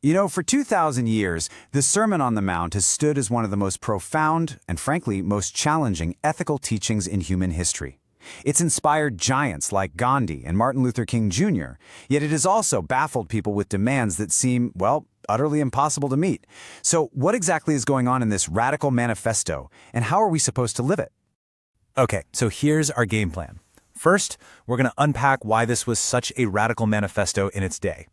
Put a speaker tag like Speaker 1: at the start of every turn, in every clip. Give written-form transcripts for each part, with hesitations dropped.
Speaker 1: You know, for 2,000 years, the Sermon on the Mount has stood as one of the most profound and, frankly, most challenging ethical teachings in human history. It's inspired giants like Gandhi and Martin Luther King Jr., yet it has also baffled people with demands that seem, well, utterly impossible to meet. So what exactly is going on in this radical manifesto, and how are we supposed to live it?
Speaker 2: Okay, so here's our game plan. First, we're going to unpack why this was such a radical manifesto in its day.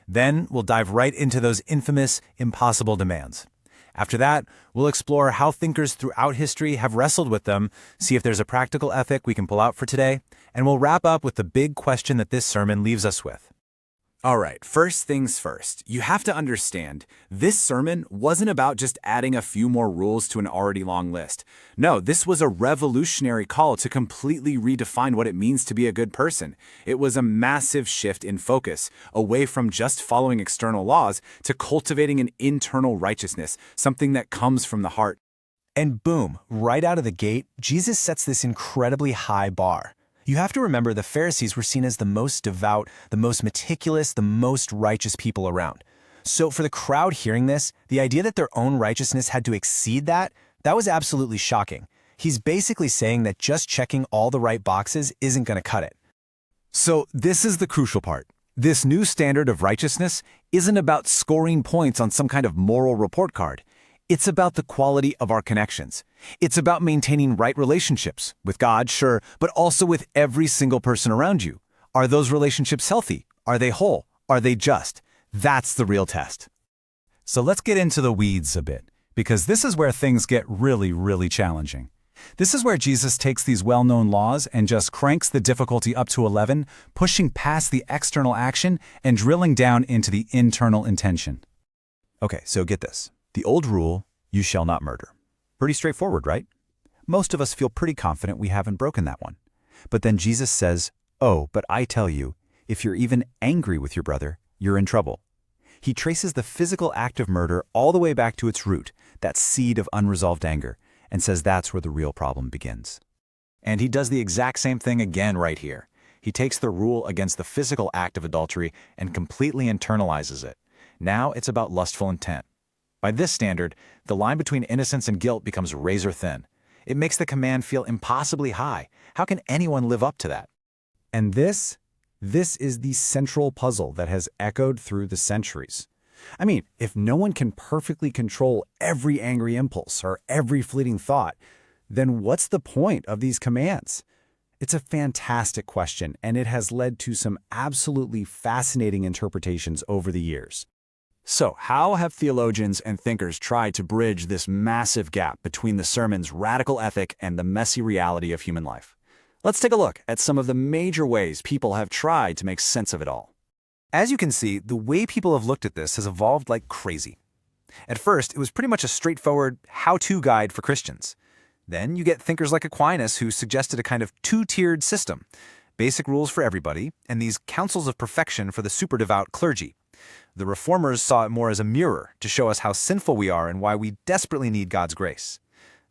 Speaker 2: Then, we'll dive right into those infamous, impossible demands. After that, we'll explore how thinkers throughout history have wrestled with them, see if there's a practical ethic we can pull out for today, and we'll wrap up with the big question that this sermon leaves us with.
Speaker 3: All right, first things first, you have to understand, this sermon wasn't about just adding a few more rules to an already long list. No, this was a revolutionary call to completely redefine what it means to be a good person. It was a massive shift in focus, away from just following external laws to cultivating an internal righteousness, something that comes from the heart.
Speaker 2: And boom, right out of the gate, Jesus sets this incredibly high bar. You have to remember the Pharisees were seen as the most devout, the most meticulous, the most righteous people around. So for the crowd hearing this, the idea that their own righteousness had to exceed that was absolutely shocking. He's basically saying that just checking all the right boxes isn't going to cut it.
Speaker 3: So this is the crucial part. This new standard of righteousness isn't about scoring points on some kind of moral report card. It's about the quality of our connections. It's about maintaining right relationships, with God, sure, but also with every single person around you. Are those relationships healthy? Are they whole? Are they just? That's the real test.
Speaker 1: So let's get into the weeds a bit, because this is where things get really, really challenging. This is where Jesus takes these well-known laws and just cranks the difficulty up to 11, pushing past the external action and drilling down into the internal intention.
Speaker 2: Okay, so get this. The old rule, you shall not murder. Pretty straightforward, right? Most of us feel pretty confident we haven't broken that one. But then Jesus says, oh, but I tell you, if you're even angry with your brother, you're in trouble. He traces the physical act of murder all the way back to its root, that seed of unresolved anger, and says that's where the real problem begins.
Speaker 4: And he does the exact same thing again right here. He takes the rule against the physical act of adultery and completely internalizes it. Now it's about lustful intent. By this standard, the line between innocence and guilt becomes razor thin. It makes the command feel impossibly high. How can anyone live up to that?
Speaker 1: And this is the central puzzle that has echoed through the centuries. I mean, if no one can perfectly control every angry impulse or every fleeting thought, then what's the point of these commands? It's a fantastic question, and it has led to some absolutely fascinating interpretations over the years.
Speaker 3: So, how have theologians and thinkers tried to bridge this massive gap between the sermon's radical ethic and the messy reality of human life? Let's take a look at some of the major ways people have tried to make sense of it all.
Speaker 2: As you can see, the way people have looked at this has evolved like crazy. At first, it was pretty much a straightforward how-to guide for Christians. Then you get thinkers like Aquinas who suggested a kind of two-tiered system, basic rules for everybody, and these councils of perfection for the super devout clergy. The Reformers saw it more as a mirror to show us how sinful we are and why we desperately need God's grace.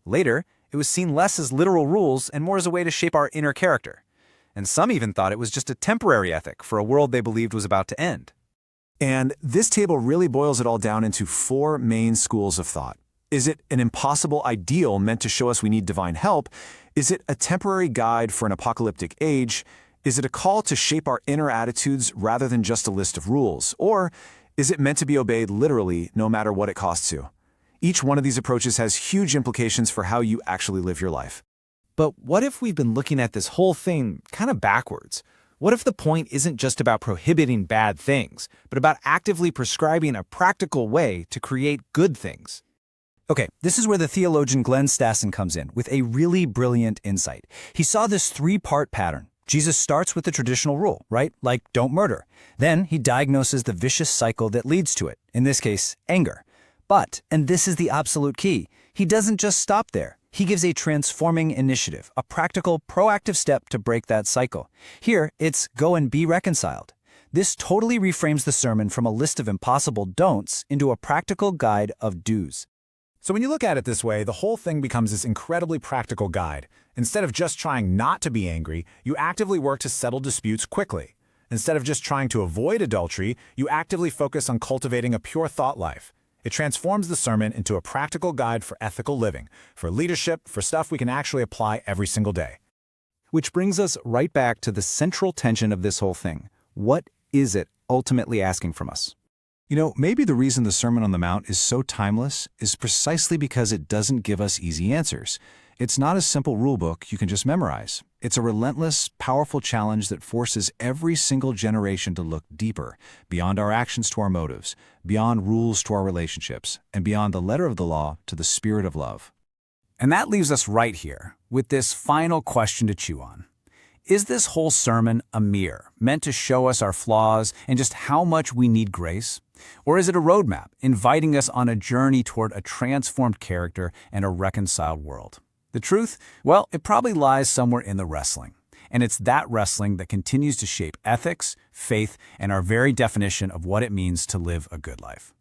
Speaker 2: Later, it was seen less as literal rules and more as a way to shape our inner character. And some even thought it was just a temporary ethic for a world they believed was about to end.
Speaker 3: And this table really boils it all down into four main schools of thought. Is it an impossible ideal meant to show us we need divine help? Is it a temporary guide for an apocalyptic age? Is it a call to shape our inner attitudes rather than just a list of rules? Or is it meant to be obeyed literally no matter what it costs you? Each one of these approaches has huge implications for how you actually live your life.
Speaker 2: But what if we've been looking at this whole thing kind of backwards? What if the point isn't just about prohibiting bad things, but about actively prescribing a practical way to create good things? Okay, this is where the theologian Glenn Stassen comes in with a really brilliant insight. He saw this three-part pattern. Jesus starts with the traditional rule, right? Like, don't murder. Then he diagnoses the vicious cycle that leads to it, in this case, anger. But, and this is the absolute key, he doesn't just stop there. He gives a transforming initiative, a practical, proactive step to break that cycle. Here, it's go and be reconciled. This totally reframes the sermon from a list of impossible don'ts into a practical guide of do's.
Speaker 1: So when you look at it this way, the whole thing becomes this incredibly practical guide. Instead of just trying not to be angry, you actively work to settle disputes quickly.
Speaker 3: Instead of just trying to avoid adultery, you actively focus on cultivating a pure thought life. It transforms the sermon into a practical guide for ethical living, for leadership, for stuff we can actually apply every single day.
Speaker 2: Which brings us right back to the central tension of this whole thing. What is it ultimately asking from us?
Speaker 3: Maybe the reason the Sermon on the Mount is so timeless is precisely because it doesn't give us easy answers. It's not a simple rule book you can just memorize. It's a relentless, powerful challenge that forces every single generation to look deeper, beyond our actions to our motives, beyond rules to our relationships, and beyond the letter of the law to the spirit of love.
Speaker 1: And that leaves us right here with this final question to chew on. Is this whole sermon a mirror, meant to show us our flaws and just how much we need grace? Or is it a roadmap, inviting us on a journey toward a transformed character and a reconciled world? The truth? Well, it probably lies somewhere in the wrestling. And it's that wrestling that continues to shape ethics, faith, and our very definition of what it means to live a good life.